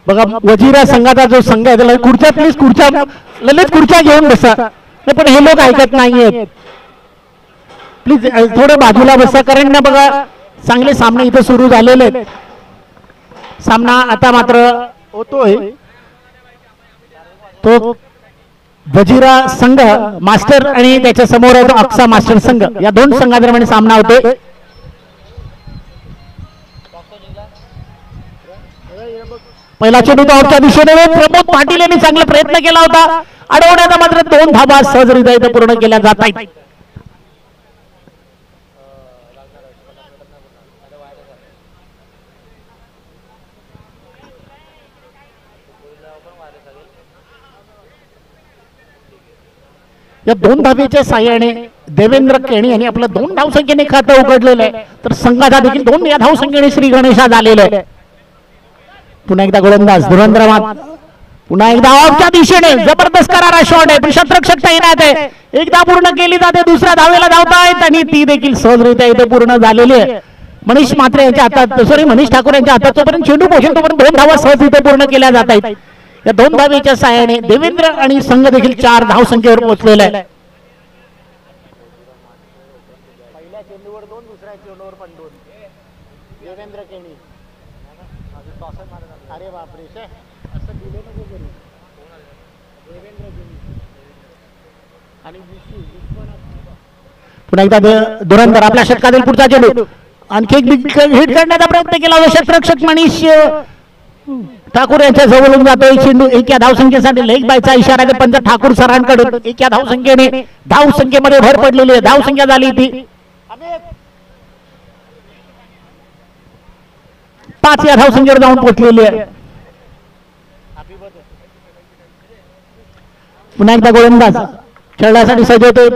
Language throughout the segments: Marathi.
बघा वजीरा संघाचा जो संघ आहे त्याला खुर्च्या प्लीज खुर्च्या ललित खुर्च्या घेऊन बसा. नाही पण हे लोक ऐकत नाहीयेत. प्लीज थोडं बाजूला बसा कारण ना बघा चांगले सामने इथे सुरू झालेले आहेत. सामना आता मात्र होतोय तो वजीरा संघ मास्टर आणि त्याच्या समोर आहे तो अक्सा मास्टर संघ. या दोन संघादरम्यान सामना होतोय. पहिला चेंडू आउटच्या दिशेने प्रमोद पाटील यांनी चांगला प्रयत्न केला होता. अडवण्याचा मात्र 2 धावा सहजरित्या इथे पूर्ण केल्या जात आहेत. या 2 धावेच्या साह्याने देवेंद्र केणी यांनी आपलं 2 धावसंख्येने खातं उघडलेलं आहे. तर संघाचा देखील 2 या धावसंख्येने श्री गणेशा झालेलं आहे. पुन्हा एकदा गोलंदाज धुरंधर पुन्हा एकदा ऑफच्या दिशेने जबरदस्त करारा शॉट आहे. क्षेत्ररक्षक तैनात आहे. एकदा पूर्ण केली जाते दुसऱ्या धावेला धावतायत आणि ती देखील सहजरित्या इथे पूर्ण झालेली आहे. मनीष म्हात्रे यांच्या हातात मनीष ठाकूर यांच्या हातात जोपर्यंत चेंडू पोहोचेल तोपर्यंत 2 धावा सहज इथे पूर्ण केल्या जात आहेत. या 2 धावेच्या साह्याने देवेंद्र आणि संघ देखील 4 धावसंख्येवर पोहोचलेला आहे. पहिल्या चेंडूवर 2 दुसऱ्या चेंडूवर पण 2 देवेंद्र केणी. अरे बापरे असं दिलं नको करू. देवेंद्र केणी आणि पुन्हा एकदा धुरंधर आपल्या षटकातील पुढचा चेंडू आणखी एक हिट करण्याचा प्रयत्न केला होता. क्षेत्ररक्षक मनीष ठाकूर यांच्या जवळून जातोय चेंडू. 1 या धावसंख्येसाठी लेग बायचा इशारा आहे पंच ठाकूर सरांकडून. 1 या धावसंख्येने धावसंख्येमध्ये भर पडलेली आहे. धावसंख्या झाली ती 5 या धावसंख्येवर जाऊन पोहोचलेली आहे. पुन्हा एकदा गोलंदाज खेळण्यासाठी सज्ज होतोय.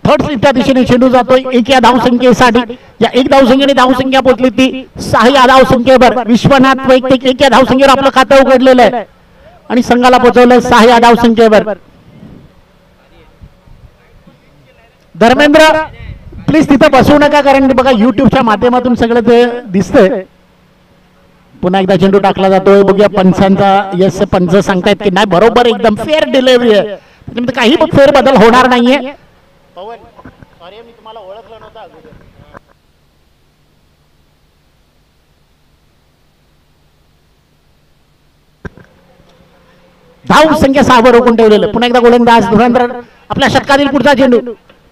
थर्ड स्लिपच्या दिशेने चेंडू जातोय 1 या धावसंख्येसाठी. या 1 धावसंख्येने धावसंख्या पोहोचली ती 6 या धावसंख्येवर. विश्वनाथ वैयक्तिक 1 या धावसंख्येवर आपलं खातं उघडलेलं आहे आणि संघाला पोहोचवलंय 6 या धावसंख्येवर. धर्मेंद्र प्लीज तिथं बसू नका कारण बघा युट्यूबच्या माध्यमातून सगळं ते दिसतंय. पुन्हा एकदा चेंडू टाकला जातोय. बघूया पंचांचा यस पंच सांगतायत की नाही बरोबर एकदम फेअर डिलिव्हरी आहे. त्याच्यामध्ये काही फेर बदल होणार नाहीये. पवन सॉरी मी तुम्हाला ओळखलं नव्हतं अगोदर. धाव संख्या 6 वर रोखून ठेवलेलं. पुन्हा एकदा गोलंदाज धुरंधर आपल्या षटकातील पुढचा चेंडू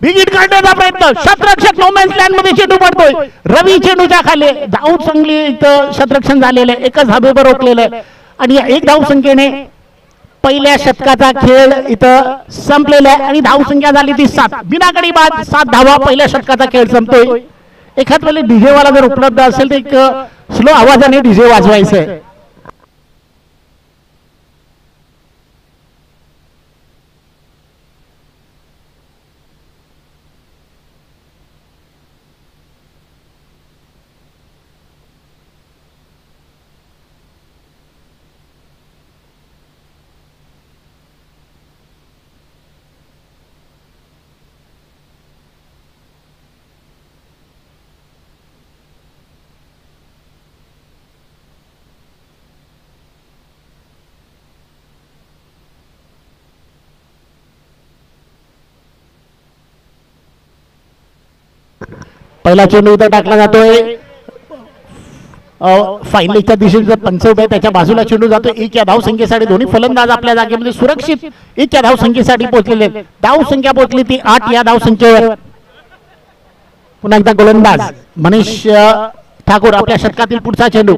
बिगिट काढण्याचा प्रयत्न. क्षेत्ररक्षक नोमॅन्स लँड मध्ये चेंडू पडतोय. रवी चेंडूच्या खाली. धाव चांगली इथं क्षेत्ररक्षण झालेलं आहे. एकच धावेवर रोखलेलं आहे आणि 1 धाव संख्येने पहिल्या षटकाचा खेळ इथं संपलेला आहे आणि धावसंख्या झाली ती 7. बिनाकडी बाद 7 धावा पहिल्या षटकाचा खेळ संपतोय. एखाद वेळी डीजे वाला जर उपलब्ध असेल तर एक स्लो आवाजाने डीजे वाजवायचं आहे. पहिला चेंडू इथं टाकला जातोय. फायनलच्या दिशेने पंच उभे त्याच्या बाजूला चेंडू जातोय. 1 या धावसंख्येसाठी दोन्ही फलंदाज आपल्या जागेमध्ये सुरक्षित 1 या धावसंख्येसाठी पोहोचलेले. धावसंख्या पोहोचली ती 8 या धावसंख्येवर. पुन्हा एकदा गोलंदाज मनीष ठाकूर आपल्या षटकातील पुढचा चेंडू.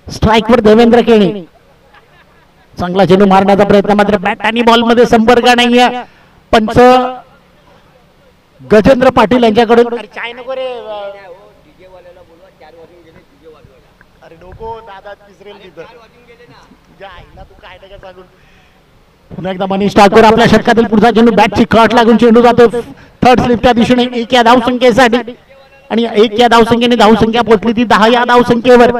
स्ट्राईकवर देवेंद्र केणी. चांगला चेंडू मारण्याचा प्रयत्न मात्र बॅट आणि बॉल मध्ये संपर्क नाहीये. पंच गजेंद्र पाटील यांच्याकडून. काय नको रे अरे नको दादा तिसरेल तिथं तू काय नका सांगून. पुन्हा एकदा मनीष ठाकूर आपल्या षटकातील पुढचा चेंडू. बॅटची कट लागून चेंडू जातो थर्ड स्लिपच्या दिशेने 1 या धावसंख्येसाठी आणि 1 या धावसंख्येने धावसंख्या पोहोचली ती 10 या धावसंख्येवर.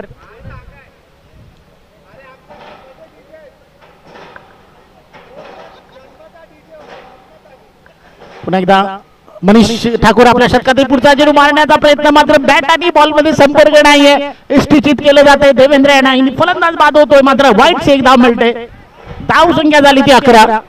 पुन्हा एकदा मनीष ठाकूर आपल्या षटकातील पुढचा चेंडू मारण्याचा प्रयत्न, मात्र बॅट आणि बॉल मध्ये संपर्क नाहीये, एसटीचित केलं जाते देवेंद्र यांना, फलंदाज बाद होतोय, मात्र वाईट एक धाव मिळते, धाव संख्या झाली ती 11.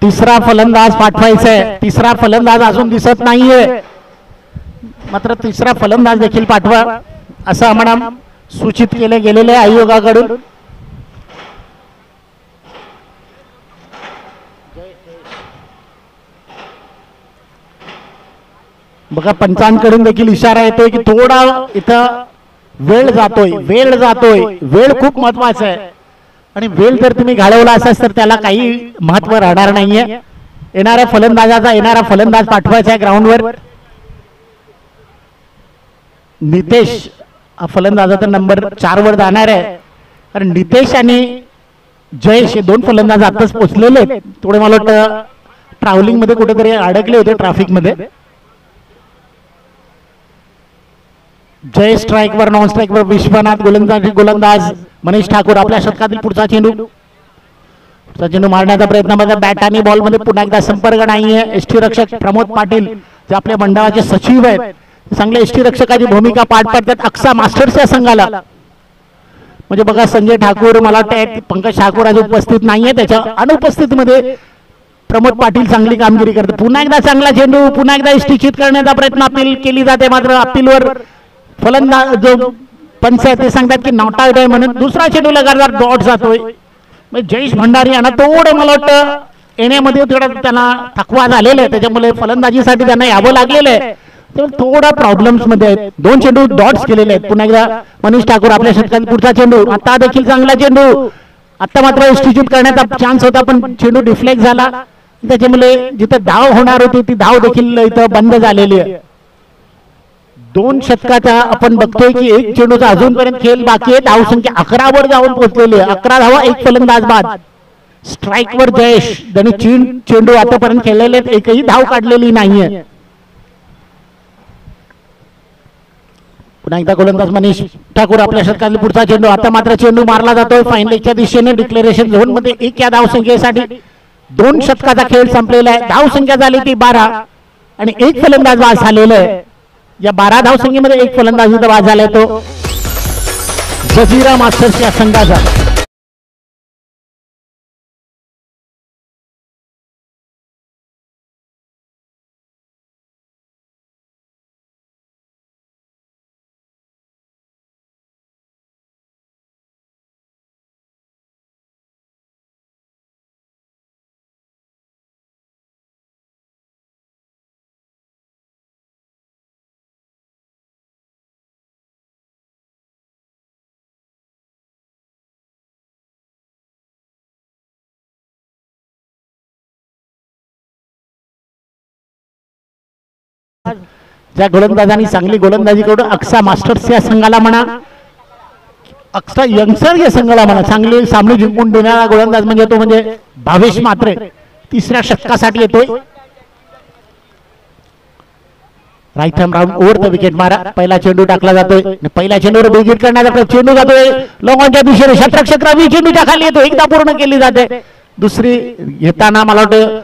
तिसरा फलंदाज पाठवायचा आहे, तिसरा फलंदाज अजून दिसत नाहीये, मात्र तिसरा फलंदाज देखील पाठवा असं आम्हाला सूचित केले गेलेले आयोगाकडून. बघा पंचांकडून देखील इशारा येतोय की थोडा इथं वेळ जातोय, वेळ खूप महत्वाचा आहे आणि वेळ जर तुम्ही घालवला असाल तर त्याला काही महत्व राहणार नाहीये. येणाऱ्या फलंदाज पाठवायचा आहे ग्राउंडवर. नितेश हा फलंदाजाचा नंबर 4 वर जाणार आहे, कारण नितेश आणि जयेश हे 2 फलंदाज आताच पोहोचलेले आहेत. थोडे मला वाटतं ट्रॅव्हलिंग मध्ये कुठेतरी अडकले होते ट्रॅफिक मध्ये. जय स्ट्राइक वर, नॉन स्ट्राइक वर विश्वनाथ, गोलंदाज मनीष ठाकूर आपल्या षटकातील पुढचा चेंडू मारण्याचा प्रयत्न, मध्ये बॅट आणि बॉल मध्ये पुन्हा एकदा संपर्क नाहीये. एसटी रक्षक प्रमोद पाटील जे आपल्या मंडळाचे सचिव आहेत, चांगले एसटी रक्षकाची भूमिका पार पाडतात अक्सा मास्टर्स या संघाला. म्हणजे बघा संजय ठाकूर, मला वाटतं पंकज ठाकूर आज उपस्थित नाहीये, त्याच्या अनुपस्थितीमध्ये प्रमोद पाटील चांगली कामगिरी करतात. पुन्हा एकदा चांगला चेंडू, पुन्हा एकदा एसटीचित करण्याचा प्रयत्न अपील केली जाते, मात्र अपीलवर फलंदाज जो पंच आहे ते सांगतात की नॉट आउट आहे म्हणून. दुसरा चेंडू लगातार डॉट जातोय. जयेश भंडारी यांना थोडं मला वाटतं येण्यामध्ये त्यांना थकवा झालेला आहे, त्याच्यामुळे फलंदाजीसाठी त्यांना यावं लागलेलं आहे, थोडा प्रॉब्लेम्स मध्ये आहेत. 2 चेंडू डॉट्स केलेले आहेत. पुन्हा एकदा मनीष ठाकूर आपल्या षटकात पुढचा चेंडू, आता देखील चांगला चेंडू, आता मात्र एसटीचित करण्याचा चान्स होता पण चेंडू डिफ्लेक्ट झाला, त्याच्यामुळे जिथे धाव होणार होती ती धाव देखील इथं बंद झालेली आहे. 2 षटकाचा आपण बघतोय की 1 चेंडूचा अजूनपर्यंत खेळ बाकी आहे. धावसंख्या 11 वर जाऊन पोहोचलेली आहे. 11 धावा, 1 फलंदाज बाद. स्ट्राइक वर जयेश, त्यांनी 3 चेंडू आतापर्यंत खेळलेले आहेत, एकही धाव काढलेली नाहीये. पुन्हा एकदा गोलंदाज मनीष ठाकूर आपल्या षटकातील पुढचा चेंडू, आता मात्र चेंडू मारला जातोय फायनलच्या दिशेने. डिक्लेरेशन झोन मध्ये 1 या धावसंख्येसाठी 2 षटकाचा खेळ संपलेला आहे. धावसंख्या झाली ती 12 आणि 1 फलंदाज बाद झालेला आहे. या 12 धावसंख्येमध्ये 1 फलंदाज इथं बाद झालाय, तो जजीरा मास्टर्स या संघाचा. ज्या गोलंदाजांनी चांगली गोलंदाजी करून अक्सा मास्टर्स या संघाला म्हणा, अक्सा यंगस्टर या संघाला म्हणा, चांगली सामने जिंकून देणारा गोलंदाज म्हणजे तो म्हणजे भावेश म्हात्रे. 3ऱ्या षटकासाठी येतोय. Right hand round over the wicket मारा. पहिला चेंडू टाकला जातोय, पहिल्या चेंडूवर विकेट करण्याचा चेंडू जातोय लॉंग ऑनच्या दिशेने. क्षेत्ररक्षक रवी चेंडूच्या खाली येतो, एकदा पूर्ण केली जाते. दुसरी घेताना मला वाटतं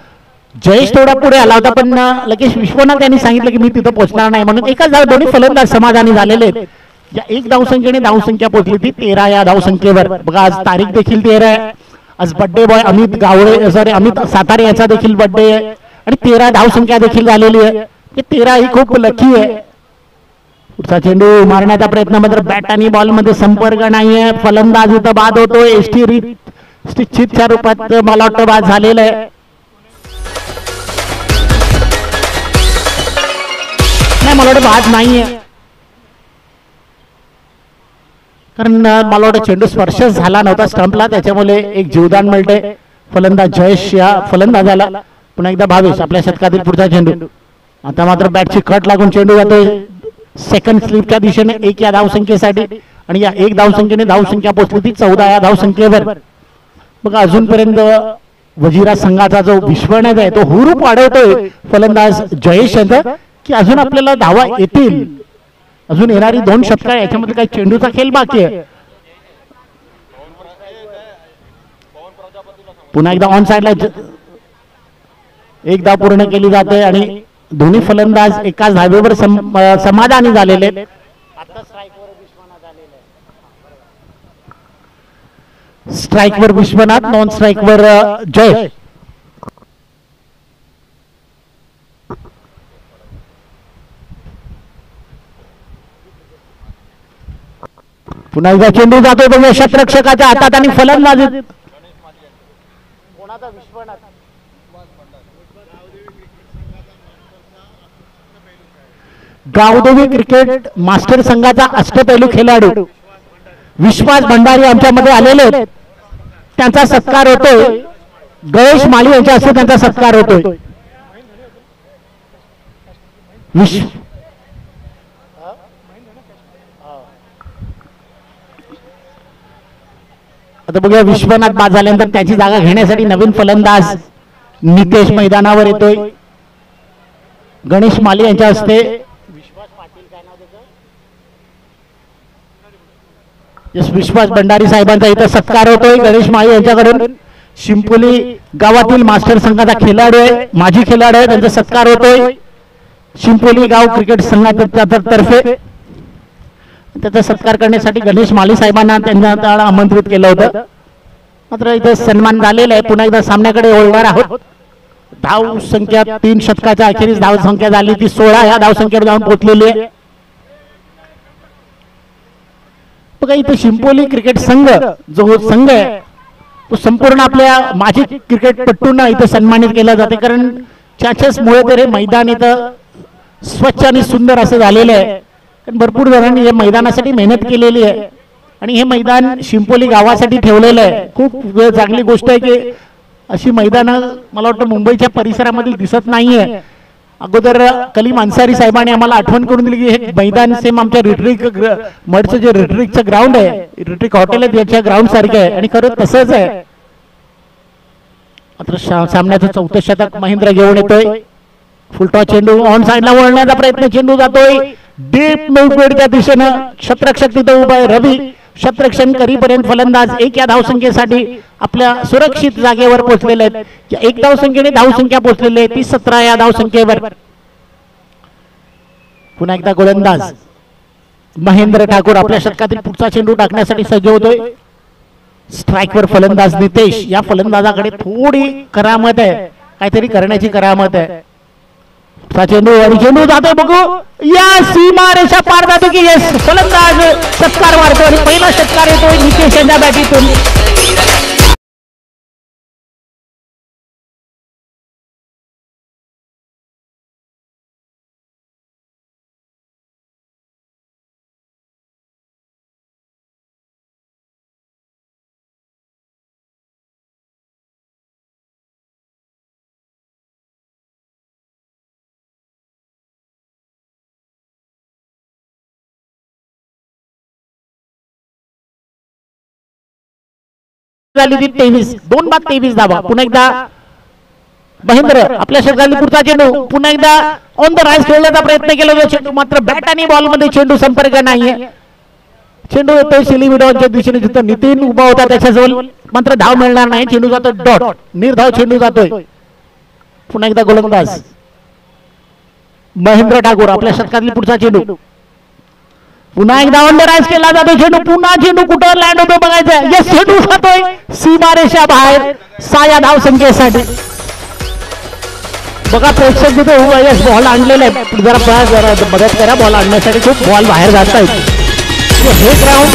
जयेश थोडा पुढे आला होता, पण लगेच विश्वनाथ यांनी सांगितलं की मी तिथं पोहोचणार नाही म्हणून. एकाच धाव, दोन्ही फलंदाज समाधानी झालेले आहेत. या 1 धावसंख्येने धावसंख्या पोहोचली ती 13 या धावसंख्येवर. बघा आज तारीख देखील 13 आहे. आज बर्थडे बॉय अमित सातारे याचा देखील बर्थडे आहे आणि 13 धावसंख्या देखील झालेली आहे. 13 ही खूप लकी आहे. पुढचा चेंडू मारण्याचा प्रयत्न, मात्र बॅट आणि बॉल मध्ये संपर्क नाहीये. फलंदाज इथं बाद होतोय. एसटीचितच्या रूपात मला वाटतं बाद झालेलं आहे. नाही, मला वाटतं बाद नाहीये. कारण मला वाटतं चेंडू स्पर्श झाला नव्हता स्टंपला, त्याच्यामुळे एक जीवदान मिळते. फलंदाज जयेश या फलंदाजाला. पुन्हा एकदा भावेश आपल्या शतकातील पुढचा चेंडू. आता मात्र बॅटची कट लागून चेंडू जातोय सेकंड स्लिपच्या दिशेने 1 या धावसंख्येसाठी. आणि या 1 धावसंख्येने धावसंख्या पोहोचली ती 14 या धावसंख्येवर. बघा अजूनपर्यंत वजिरा संघाचा जो विश्वनाथ आहे तो हुरूप वाढवतोय फलंदाज जयेश यांचा की अजून आपल्याला धावा येतील. अजून येणारी 2 षटकं याच्यामध्ये काही चेंडूचा खेळ बाकी आहे. पुन्हा एकदा ऑन साइडला 1 धाव पूर्ण केली जाते आणि दोन्ही फलंदाज एकाच धावेवर समाधानी झालेले. स्ट्राईकवर विश्वनाथ, नॉन स्ट्राईकवर जयेश. पुन्हा एकदा चेंडू जातोय बघा षटरक्षकाच्या हातात आणि फलंदाज गावदेवी क्रिकेट मास्टर संघाचा अष्टपैलू खेळाडू विश्वास भंडारी आमच्यामध्ये आलेले आहेत. त्यांचा सत्कार होतोय. गणेश माळी यांच्या हस्ते त्यांचा सत्कार होतोय. आता बघूया विश्वनाथ बाद झाल्यानंतर त्याची जागा घेण्यासाठी नवीन फलंदाज नितेश मैदानावर येतोय. गणेश माली यांच्या हस्ते विश्वास भंडारी साहेबांचा इथं सत्कार होतोय. गणेश माळी यांच्याकडून शिंपोली गावातील मास्टर संघाचा खेळाडू आहे, माजी खेळाडू आहे, त्यांचा सत्कार होतोय शिंपोली गाव क्रिकेट संघाच्या तर्फे. त्याचा सत्कार करण्यासाठी गणेश माली साहेबांना त्यांना आमंत्रित केलं होतं. मात्र इथे सन्मान झालेला आहे. पुन्हा एकदा सामन्याकडे वळणार आहोत. धाव संख्या 3 षटकाच्या अखेरीस धाव संख्या झाली ती 16 या धाव संख्येवर जाऊन पोहोचलेली आहे. बघा इथे शिंपोली क्रिकेट संघ जो संघ आहे तो संपूर्ण आपल्या माजी क्रिकेटपटूंना इथे सन्मानित केला जाते. कारण त्याच्याचमुळे तर हे मैदान इथं स्वच्छ आणि सुंदर असं झालेलं आहे. भरपूर जणांनी या मैदानासाठी मेहनत केलेली आहे आणि हे मैदान शिंपोली गावासाठी ठेवलेलं आहे. खूप चांगली गोष्ट आहे की अशी मैदानं मला वाटतं मुंबईच्या परिसरामध्ये दिसत नाहीये. अगोदर कलीम अन्सारी साहेबांनी आम्हाला आठवण करून दिली की हे मैदान सेम आमच्या रिट्रिक मडचं जे रिट्रिकचं ग्राउंड आहे, रिट्रिक हॉटेल आहे त्याच्या ग्राउंड सारखं आहे आणि खरं तसंच आहे. मात्र सामन्याचं 4थं षटक महेंद्र घेऊन येतोय. फुलटॉ चेंडू ऑन साइडला वळण्याचा प्रयत्न, चेंडू जातोय डीप मिडफील्डच्या दिशेनं. क्षेत्ररक्षक तिथं उभा आहे रवी. क्षेत्ररक्षण करीपर्यंत फलंदाज 1 या धावसंख्येसाठी आपल्या सुरक्षित जागेवर पोहोचलेले आहेत. 1 धावसंख्येने धावसंख्या पोहोचलेली आहे ती 17 या धावसंख्येवर. पुन्हा एकदा गोलंदाज महेंद्र ठाकूर आपल्या षटकातील पुढचा चेंडू टाकण्यासाठी सज्ज होतोय. स्ट्राईकवर फलंदाज नितेश. या फलंदाजाकडे थोडी करामत आहे, काहीतरी करण्याची करामत आहे. चेंडू आणि चेंडू जातोय बघू या सीमा रेषा पार जातो की येस फलंदाज षटकार मारतो आणि पहिला षटकार येतोय नितेश यांच्या बॅटीतून. झाली ती 23 2 बाद 23 धावा. पुन्हा एकदा महेंद्र आपल्या षटकातील पुढचा चेंडू पुन्हा एकदा ऑन द राईस खेळण्याचा प्रयत्न केला होता चेंडू, मात्र बॅट आणि बॉल मध्ये चेंडू संपर्क नाहीये. चेंडू येतोय शिलीविडॉनच्या दिशेने जिथं नितीन उभा होता त्याच्याजवळ, मात्र धाव मिळणार नाही. चेंडू जातो डॉट, निर्धाव चेंडू जातोय. पुन्हा एकदा गोलंदाज महेंद्र ठाकूर आपल्या षटकातील पुढचा चेंडू पुन्हा एकदा ऑन द राईस केला जातो चेंडू. पुन्हा चेंडू कुठं लँड होतो बघायचं. यस चेंडू जातोय सीमारेषा बाहेर 6 या धाव संख्येसाठी. बघा प्रेक्षक तिथे उभा यस बॉल आणलेला आहे. जरा मदत करा बॉल आणण्यासाठी, खूप बॉल बाहेर जात आहेत. हे ग्राउंड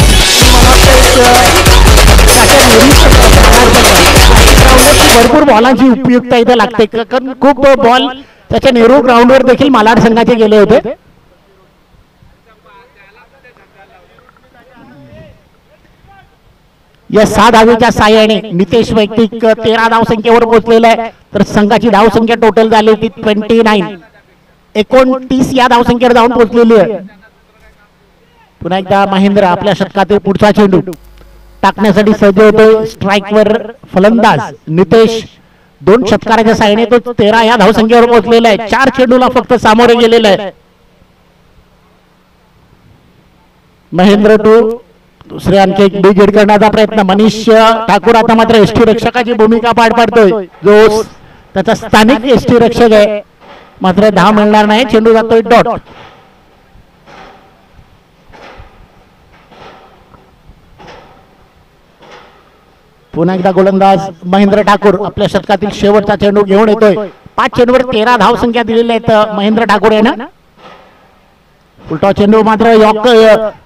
भरपूर बॉलांची उपयुक्तता इथे लागते कारण खूप बॉल त्याच्या नेहरू ग्राउंडवर देखील मालाड संघाचे गेले होते. या 6 धावेच्या साह्याने नितेश वैयक्तिक 13 धावसंख्येवर पोहोचलेला आहे, तर संघाची धावसंख्या टोटल झाली होती 29, 29 या धावसंख्येवर जाऊन पोहोचलेली आहे. पुन्हा एकदा महेंद्र आपल्या षटकातील पुढचा चेंडू टाकण्यासाठी सज्ज होतोय. स्ट्राईकवर फलंदाज नितेश 2 षटकाराच्या साह्याने तो 13 या धावसंख्येवर पोहोचलेला आहे. 4 चेंडूला फक्त सामोरे गेलेला आहे. महेंद्र टू दुसरे आणखी एक बिग हिट करण्याचा प्रयत्न. मनीष ठाकूर आता मात्र एसटी रक्षकाची भूमिका पार पाडतोय, जो त्याचा स्थानिक एसटी रक्षक आहे. मात्र धाव मिळणार नाही, चेंडू जातोय डॉट. पुन्हा एकदा गोलंदाज महेंद्र ठाकूर आपल्या षटकातील शेवटचा चेंडू घेऊन येतोय. 5 चेंडूवर 13 धाव संख्या दिलेल्या आहेत महेंद्र ठाकूर आहे ना. उलटा चेंडू मात्र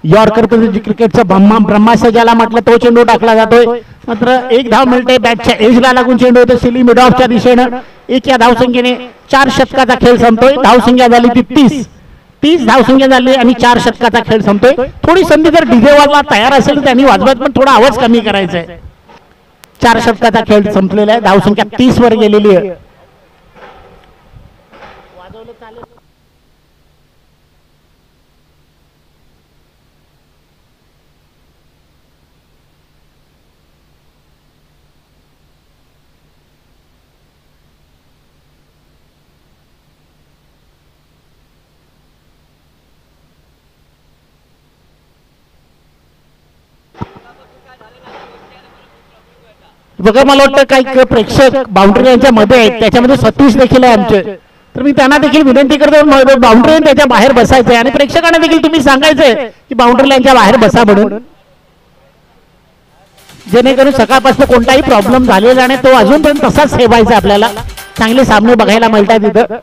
यॉर्कर क्रिकेटचं ब्रह्मास्त्र ज्याला म्हटलं तो चेंडू टाकला जातोय. मात्र 1 धाव मिळते. बॅटच्या एजला लागून चेंडू होतो सिली मिड ऑफच्या दिशेनं. 1 या धावसंख्येने 4 षटकाचा खेळ संपतोय. धावसंख्या झाली ती 30 धावसंख्या झाली आणि 4 षटकाचा खेळ संपतोय. थोडी संधी जर डीजे वाजवा तयार असेल तर त्यांनी वाजवत, पण थोडा आवाज कमी करायचा आहे. 4 षटकाचा खेळ संपलेला आहे. धावसंख्या 30 वर गेलेली आहे. बघा मला वाटतं काही प्रेक्षक बाउंड्री यांच्या मध्ये आहेत, त्याच्यामध्ये सतीश देखील आहे आमचे. तर मी त्यांना देखील विनंती करतो बाउंड्री त्याच्या बाहेर बसायचंय आणि प्रेक्षकांना देखील तुम्ही सांगायचंय की बाउंड्री लाईनच्या बाहेर बसा म्हणून, जेणेकरून सकाळपासून कोणताही प्रॉब्लेम झालेला नाही तो अजूनपर्यंत तसाच ठेवायचा. आपल्याला चांगले सामने बघायला मिळतात तिथं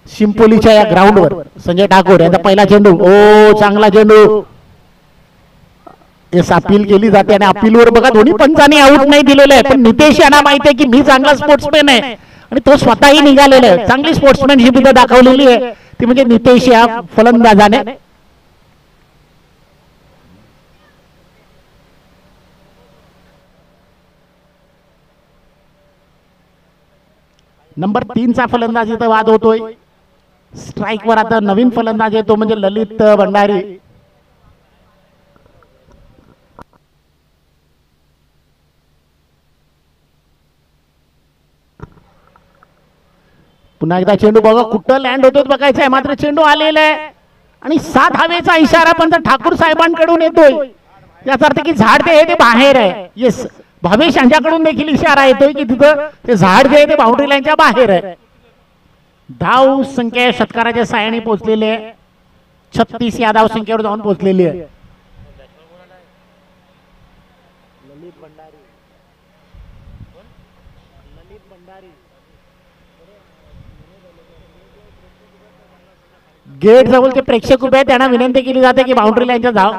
शिंपोलीच्या या ग्राउंडवर. संजय ठाकूर यांचा पहिला चेंडू, ओ चांगला चेंडू. येस अपील केली जाते आणि अपीलवर बघा दोन्ही पंचांनी आऊट नाही दिलेलं आहे, पण नितेश यांना माहिती आहे की मी चांगला स्पोर्ट्समॅन आहे आणि तो स्वतःही निघालेला आहे. चांगली स्पोर्ट्समॅनशिप इथं दाखवलेली आहे ती म्हणजे नितेश या फलंदाजाने. नंबर 3 चा फलंदाज इथं वाद होतोय. स्ट्राईकवर आता नवीन फलंदाज आहे तो म्हणजे ललित भंडारी. पुन्हा एकदा चेंडू बघा कुठं लँड होतो बघायचं आहे. मात्र चेंडू आलेला आहे आणि 7 धावेचा इशारा पण ठाकूर साहेबांकडून येतोय. याचा अर्थ की झाड जे आहे ते बाहेर आहे. येस, भावेश यांच्याकडून देखील इशारा येतोय की तिथं ते झाड जे आहे ते बाउंड्री लाईनच्या बाहेर आहे. धाव संख्या षटकाराच्या साह्याने पोहोचलेली आहे. 36 या धाव संख्येवर जाऊन पोहोचलेली आहे. गेट जवळ जे प्रेक्षक उभे आहेत त्यांना विनंती केली जाते की बाउंड्री लाईनच्या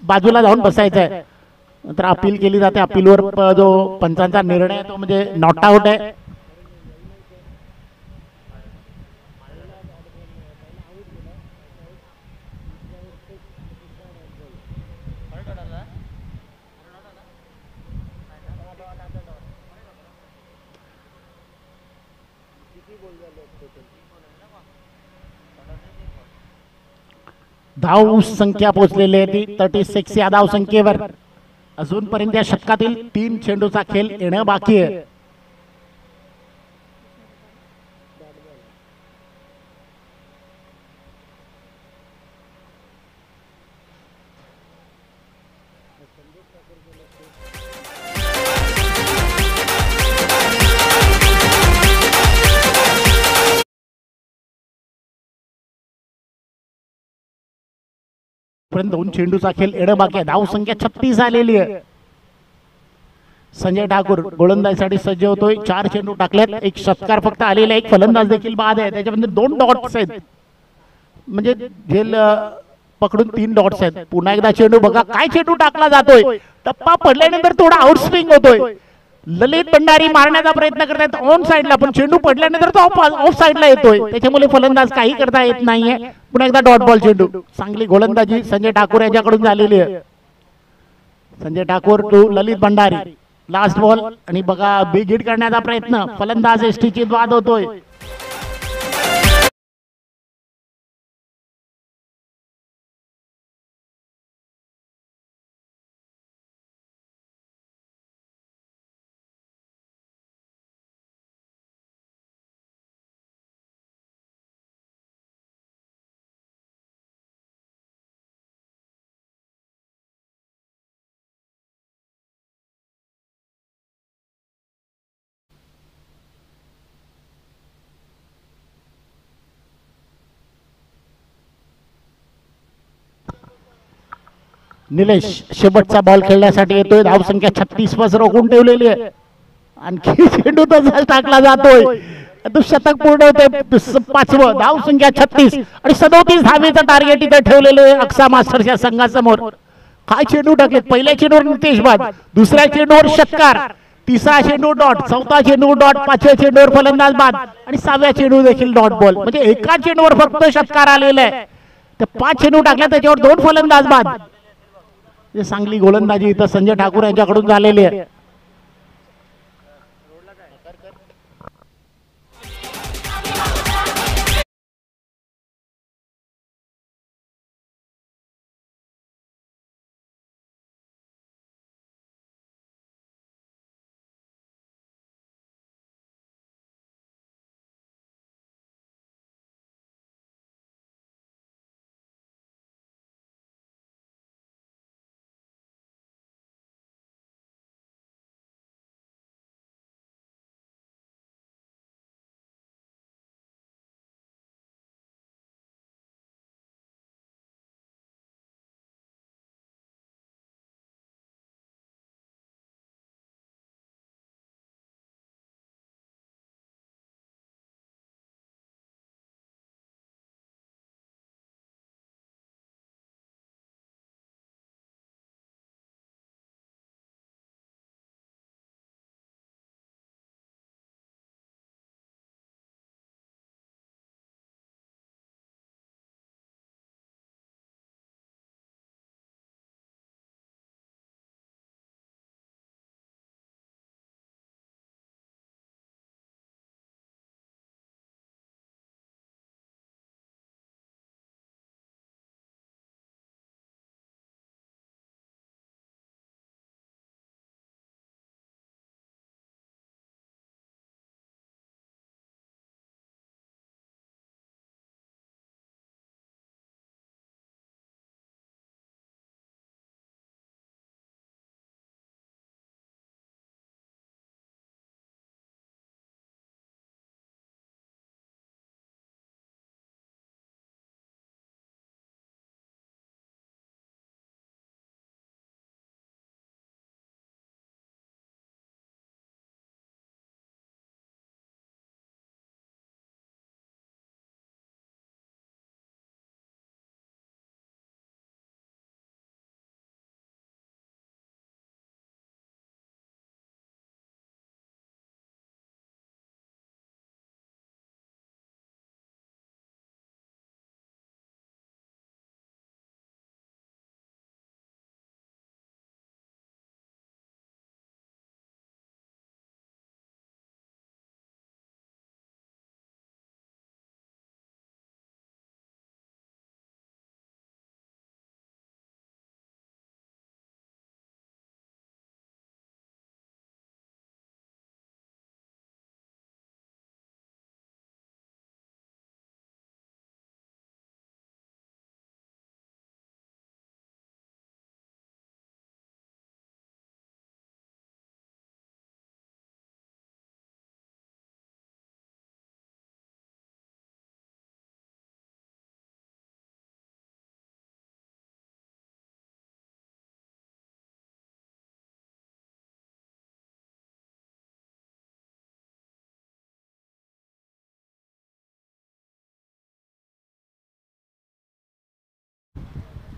बाजूला जाऊन बसायचं आहे. नंतर अपील केली जाते. अपीलवर जो पंचांचा निर्णय आहे तो म्हणजे नॉट आउट आहे. धाव संख्या पोहोचलेली आहे ती 36 या धाव संख्येवर. अजूनपर्यंत या षटकातील 3 चेंडूचा खेळ येणं बाकी आहे. पर्यंत 2 चेंडूचा खेळ येणं बाकी आहे. धाव संख्या 36 आलेली आहे. संजय ठाकूर गोलंदाजीसाठी सज्ज होतोय. 4 चेंडू टाकलेत. 1 षटकार फक्त आलेला आहे. 1 फलंदाज देखील बाद आहे. त्याच्यामध्ये 2 डॉट्स आहेत, म्हणजे झेल पकडून 3 डॉट्स आहेत. पुन्हा एकदा चेंडू बघा काय चेंडू टाकला जातोय. टप्पा पडल्यानंतर थोडा आउटस्विंग होतोय. ललित भंडारी मारण्याचा प्रयत्न करतात ऑन साइडला, पण चेंडू पडल्यानंतर तो ऑफ साइडला येतोय. त्याच्यामुळे फलंदाज काही करता येत नाहीये. पुन्हा एकदा डॉट बॉल चेंडू. चांगली गोलंदाजी संजय ठाकूर यांच्याकडून झालेली आहे. Sanjay Thakur to Lalit Bhandari, last ball आणि बघा बिग हिट करण्याचा प्रयत्न, फलंदाज एसटीची बाद होतोय. निलेश शेवटचा बॉल खेळण्यासाठी येतोय. धावसंख्या 36 वर रोखून ठेवलेली आहे. आणखी चेंडू तसाच टाकला जातोय. शतक पूर्ण होते. पाचवं, धावसंख्या 36 आणि 37 धावेचं टार्गेट इथे ठेवलेलं आहे अक्सा मास्टर्सच्या संघासमोर. काय चेंडू टाकले. पहिल्या चेंडूवर नितेश बाद, दुसऱ्या चेंडूवर षटकार, तिसरा चेंडू डॉट, चौथा चेंडू डॉट, पाचव्या चेंडूवर फलंदाज बाद आणि सहाव्या चेंडू देखील डॉट बॉल. म्हणजे एका चेंडूवर फक्त षटकार आलेला आहे. ते 5 चेंडू टाकले त्याच्यावर 2 फलंदाज बाद. चांगली गोलंदाजी इथं संजय ठाकूर यांच्याकडून झालेली आहे.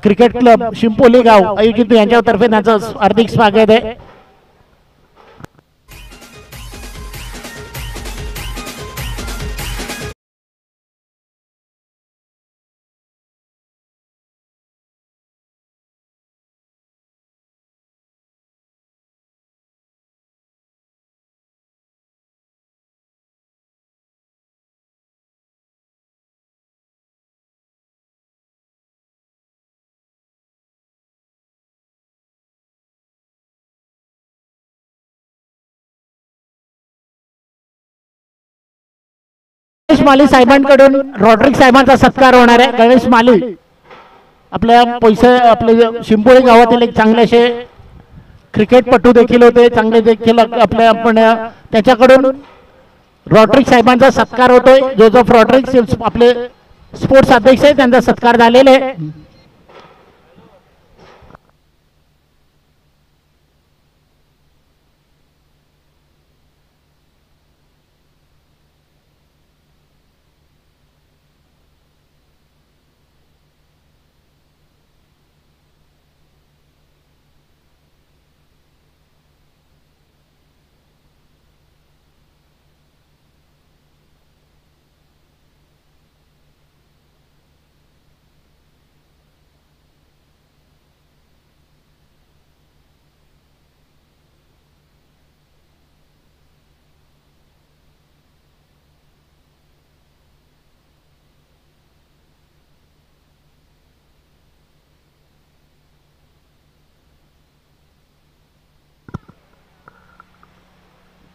क्रिकेट क्लब शिंपोली गाव आयोजित यांच्यातर्फे त्यांचं हार्दिक स्वागत आहे. माली साहेबांकडून रॉड्रिक साहेबांचा सत्कार होणार आहे. गणेश माली आपल्या आपले शिंपोळी गावातील एक चांगले असे क्रिकेटपटू देखील होते, चांगले देखील आपल्या आपण त्याच्याकडून रॉड्रिक साहेबांचा सत्कार होतोय. जोझफ रॉड्रिक आपले स्पोर्ट्स अध्यक्ष आहे, त्यांचा सत्कार झालेला आहे.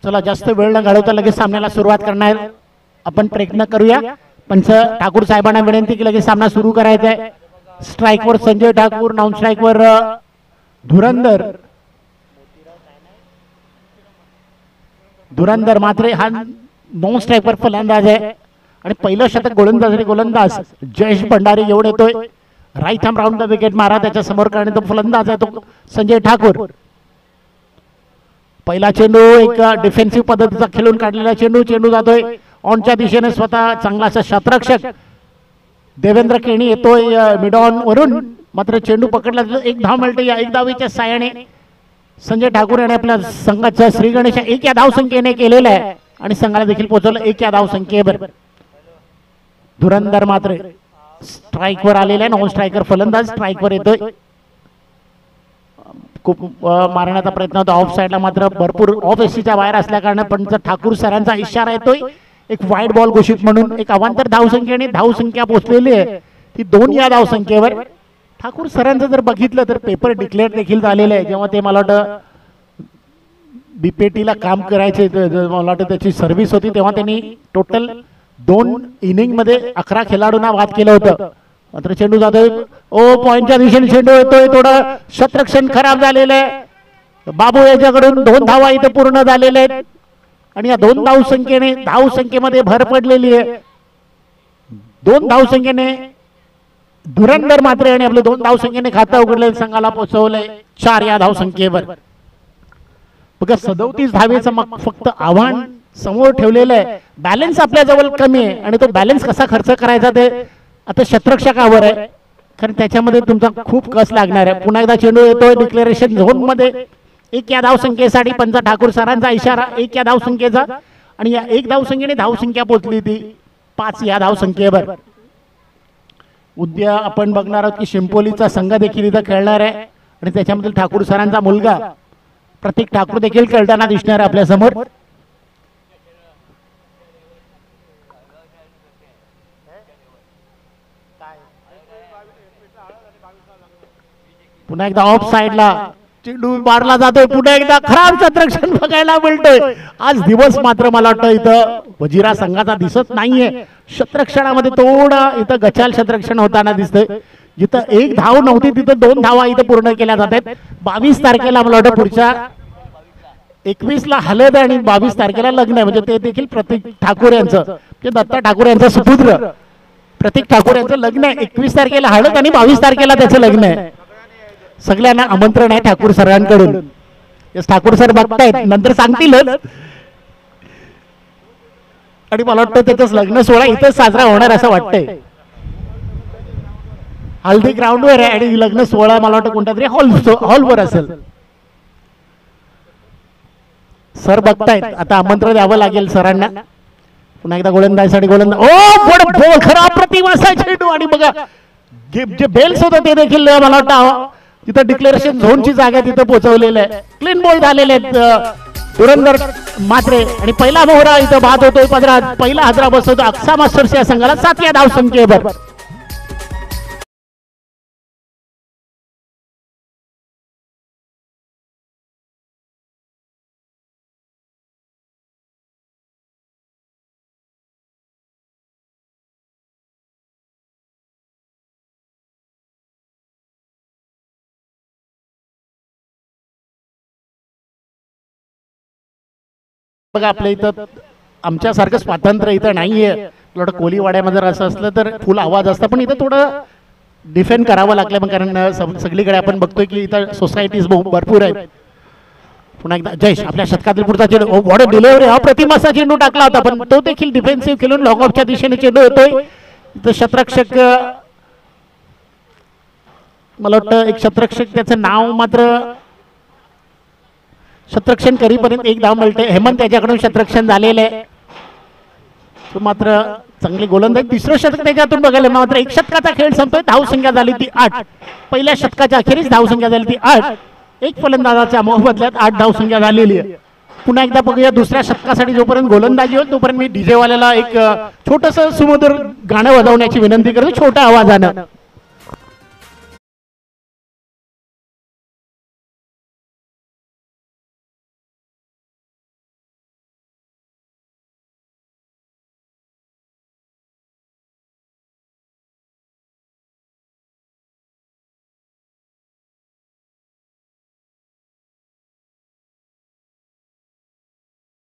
चला जास्त वेळ न घालवता लगेच सामन्याला सुरुवात करणार आपण प्रयत्न करूया. पंच ठाकूर साहेबांना विनंती की लगेच सामना सुरू करायचा आहे. स्ट्राईकवर संजय ठाकूर, नॉन स्ट्राईकवर धुरंधर. धुरंधर मात्र हा नॉन स्ट्राईकवर फलंदाज आहे आणि पहिलं शतक गोलंदाज जयेश भंडारी घेऊन येतोय. Right hand round the wicket मारा त्याच्या समोर करणे तो फलंदाज आहे तो संजय ठाकूर. पहिला चेंडू एक डिफेन्सिव्ह पद्धतीचा खेळून काढलेला चेंडू जातोय ऑनच्या दिशेने. स्वतः चांगला असा क्षेत्ररक्षक देवेंद्र केणी येतोय मिडॉन वरून, मात्र चेंडू पकडला एक धाव मिळते. या एक धावीच्या साहाय्याने संजय ठाकूर याने आपल्या संघाच्या श्री गणेश एक या धावसंख्येने केलेला आहे आणि संघाला देखील पोहोचवलं एक या धावसंख्येवर. धुरंधर मात्र स्ट्राईकवर आलेला आहे. नॉन स्ट्रायकर फलंदाज स्ट्राईकवर येतोय. खूप मारण्याचा प्रयत्न होता ऑफ साईडला, मात्र भरपूर ऑफ एसीच्या बाहेर असल्या कारण पंच ठाकूर सरांचा इशारा येतोय एक वाईड बॉल घोषित म्हणून. एक अवांतर धावसंख्येने धावसंख्या पोहोचलेली आहे ती 2 या धावसंख्येवर. ठाकूर सरांचं जर बघितलं तर पेपर डिक्लेअर देखील झालेलं आहे. जेव्हा ते मला वाटतं बीपीटीला काम करायचे, मला वाटतं त्याची सर्व्हिस होती, तेव्हा त्यांनी टोटल 2 इनिंग मध्ये 11 खेळाडूंना बाद केलं होतं. मात्र चेंडू जातोय पॉइंटच्या दिशेने चेंडू येतोय. थोडं शतरक्षण खराब झालेलं आहे. बाबू याच्याकडून 2 धावा इथे पूर्ण झालेल्या आहेत आणि या 2 धावसंख्येमध्ये भर पडलेली आहे. 2 धावसंख्येने धुरंधर मात्र आणि आपले 2 धावसंख्येने खातं उघडले, संघाला पोहोचवलंय 4 या धावसंख्येवर. बघा 37 धावेचं मग फक्त आव्हान समोर ठेवलेलं आहे. बॅलन्स आपल्या जवळ कमी आहे आणि तो बॅलन्स कसा खर्च करायचा ते आता क्षेत्ररक्षकावर आहे, कारण त्याच्यामध्ये तुमचा खूप कस लागणार आहे. पुन्हा एकदा चेंडू येतोय डिक्लेरेशन झोन मध्ये. 1 या धावसंख्येसाठी पंच ठाकूर सरांचा इशारा 1 या धावसंख्येचा आणि या 1 धावसंख्येने धावसंख्या पोहोचली ती 5 या धावसंख्येवर. उद्या आपण बघणार आहोत की शिंपोलीचा संघ देखील इथं खेळणार आहे आणि त्याच्यामधील ठाकूर सरांचा मुलगा प्रतीक ठाकूर देखील खेळताना दिसणार आहे आपल्या समोर. पुन्हा एकदा ऑफ साइडला चेंडू मारला जातोय. पुन्हा एकदा खराब क्षेत्ररक्षण बघायला मिळतोय. आज दिवस मात्र मला वाटतं इथं वजिरा संघाचा दिसत नाहीये. क्षेत्ररक्षणामध्ये थोडं इथं गचाल क्षेत्ररक्षण होताना दिसतंय. जिथं 1 धाव नव्हती तिथं 2 धावा इथं पूर्ण केल्या जात आहेत. 22 तारखेला मला वाटतं पुढच्या 21 ला हळद आणि 22 तारखेला लग्न आहे, म्हणजे ते देखील प्रतीक ठाकूर यांचं म्हणजे दत्ता ठाकूर यांचा सुपुत्र प्रतीक ठाकूर यांचं लग्न आहे. 21 तारखेला हळद आणि 22 तारखेला त्याचं लग्न आहे. सगळ्यांना आमंत्रण आहे ठाकूर सरांकडून. ठाकूर सर बघतायत नंतर सांगतीलच आणि मला वाटतं त्याच लग्न सोहळा इथंच साजरा होणार असं वाटतंय. हल्दी ग्राउंडवर आहे आणि लग्न सोहळा मला वाटतं कोणत्या तरी हॉलवर असेल. सर बघतायत आता आमंत्रण द्यावं लागेल सरांना. पुन्हा एकदा गोलंदाजीसाठी गोलंदाज खराब प्रतिमा चेंडू आणि बघा जे बेल्स होतं ते देखील मला वाटतं तिथं डिक्लेरेशन झोनची जागा तिथं पोहोचवलेलं आहे. क्लीन बॉल झालेले आहेत धुरंधर मात्रे आणि पहिला मोहरा इथं बाद होतोय पदरात. पहिला हादरा बसवतो अक्सा मास्टर्स या संघाला 7 या धावसंख्येवर. बघा आपल्या इथं आमच्यासारखं स्वातंत्र्य इथं नाहीये. थोडं कोलीवाड्यामध्ये जर असं असलं तर फुल आवाज असतं, पण इथं थोडं डिफेंड करावं लागलं. मग कारण सगळीकडे आपण बघतोय की इथं सोसायटीज भरपूर आहेत. पुन्हा एकदा जयेश आपल्या शतकातील पुढचा चेंडू वॉट डिलिव्हरी अप्रतिम असा चेंडू टाकला होता, पण तो देखील डिफेन्सिव्ह खेळून लॉंग ऑफच्या दिशेने चेंडू येतोय. इथं क्षेत्ररक्षक मला वाटतं एक क्षेत्ररक्षक त्याचं नाव मात्र क्षेत्ररक्षण करीपर्यंत एक धाव मिळते. हेमंत त्याच्याकडून क्षेत्ररक्षण झालेलं आहे. तो मात्र चांगली गोलंदाजी तिसरं शतक त्याच्यातून बघायला मात्र एक शतकाचा खेळ संपतोय. धावसंख्या झाली ती 8. पहिल्या शतकाच्या अखेरीस धावसंख्या झाली ती 8. एक फलंदाजाच्या मोबदल्यात 8 धावसंख्या झालेली आहे. पुन्हा एकदा बघूया दुसऱ्या शतकासाठी जोपर्यंत गोलंदाजी होईल तोपर्यंत मी डीजे वाल्याला एक छोटस सुमधुर गाणं वाजवण्याची विनंती करतो छोट्या आवाजानं.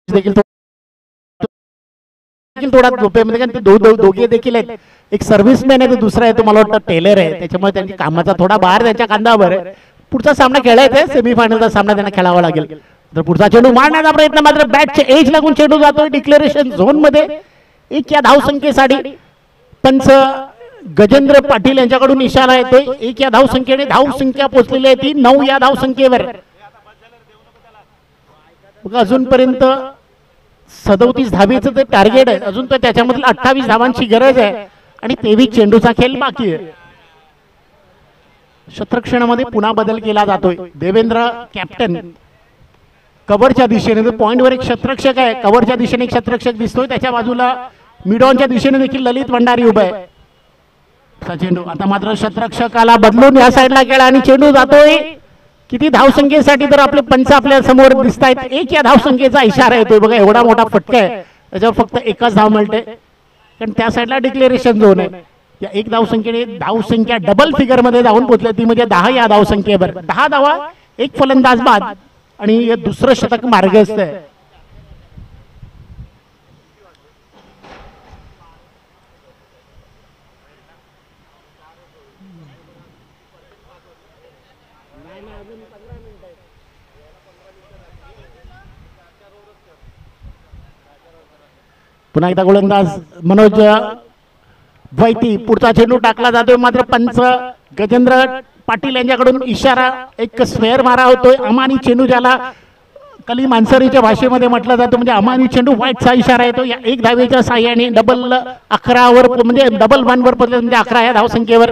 देखील थोडा झोपेमध्ये दोघे देखील आहेत. एक सर्व्हिसमॅन आहे, तो दुसरा आहे तो मला वाटतं टेलर आहे. त्याच्यामुळे त्यांच्या कामाचा थोडा भार त्यांच्या खांद्यावर आहे. पुढचा सामना खेळायचा आहे, सेमीफायनलचा सामना त्यांना खेळावा लागेल. तर पुढचा चेंडू मारण्याचा प्रयत्न मात्र बॅटचे एज लागून चेंडू जातोय डिक्लेरेशन झोन मध्ये. एक या धावसंख्येसाठी पंच गजेंद्र पाटील यांच्याकडून इशारा येतोय. एक या धावसंख्येने धावसंख्या पोहोचलेली आहे ती 9 या धावसंख्येवर. अजूनपर्यंत 37 धावेचं ते टार्गेट आहे. अजून तर त्याच्यामधील 28 धावांची गरज आहे आणि 23 चेंडूचा खेळ बाकी आहे. क्षेत्ररक्षणामध्ये पुन्हा बदल केला जातोय. देवेंद्र कॅप्टन कव्हरच्या दिशेने, पॉइंटवर एक क्षेत्ररक्षक आहे, कव्हरच्या दिशेने एक क्षेत्ररक्षक दिसतोय. त्याच्या बाजूला मिडॉनच्या दिशेने देखील ललित भंडारी उभा आहे. चेंडू आता मात्र क्षेत्ररक्षकाला बदलून या साईडला गेला आणि चेंडू जातोय. किती धावसंख्येसाठी तर आपले पंच आपल्या समोर दिसत आहेत. एक या धावसंख्येचा इशारा येतोय. बघा एवढा मोठा फटका आहे, त्याच्यावर फक्त एकच धाव मिळते कारण त्या साईडला डिक्लेरेशन झोन आहे. या एक धावसंख्येने धावसंख्या डबल फिगर मध्ये जाऊन पोहोचली ती म्हणजे 10 या धावसंख्येवर. 10 धावा एक फलंदाज बाद आणि दुसरं शतक मार्गस्थ आहे. पुन्हा एकदा गोलंदाज मनोज वैती. पुढचा चेंडू टाकला जातोय मात्र पंच गजेंद्र पाटील यांच्याकडून इशारा एक स्क्वेअर मारा होतोय. अमानी चेंडू ज्याला कली मानसरीच्या भाषेमध्ये म्हटलं जातं म्हणजे अमानी चेंडू व्हाईटचा इशारा येतो. या एक धावेच्या साह्याने डबल 11 वर म्हणजे डबल 1 वर पडले म्हणजे 11 या धावसंख्येवर.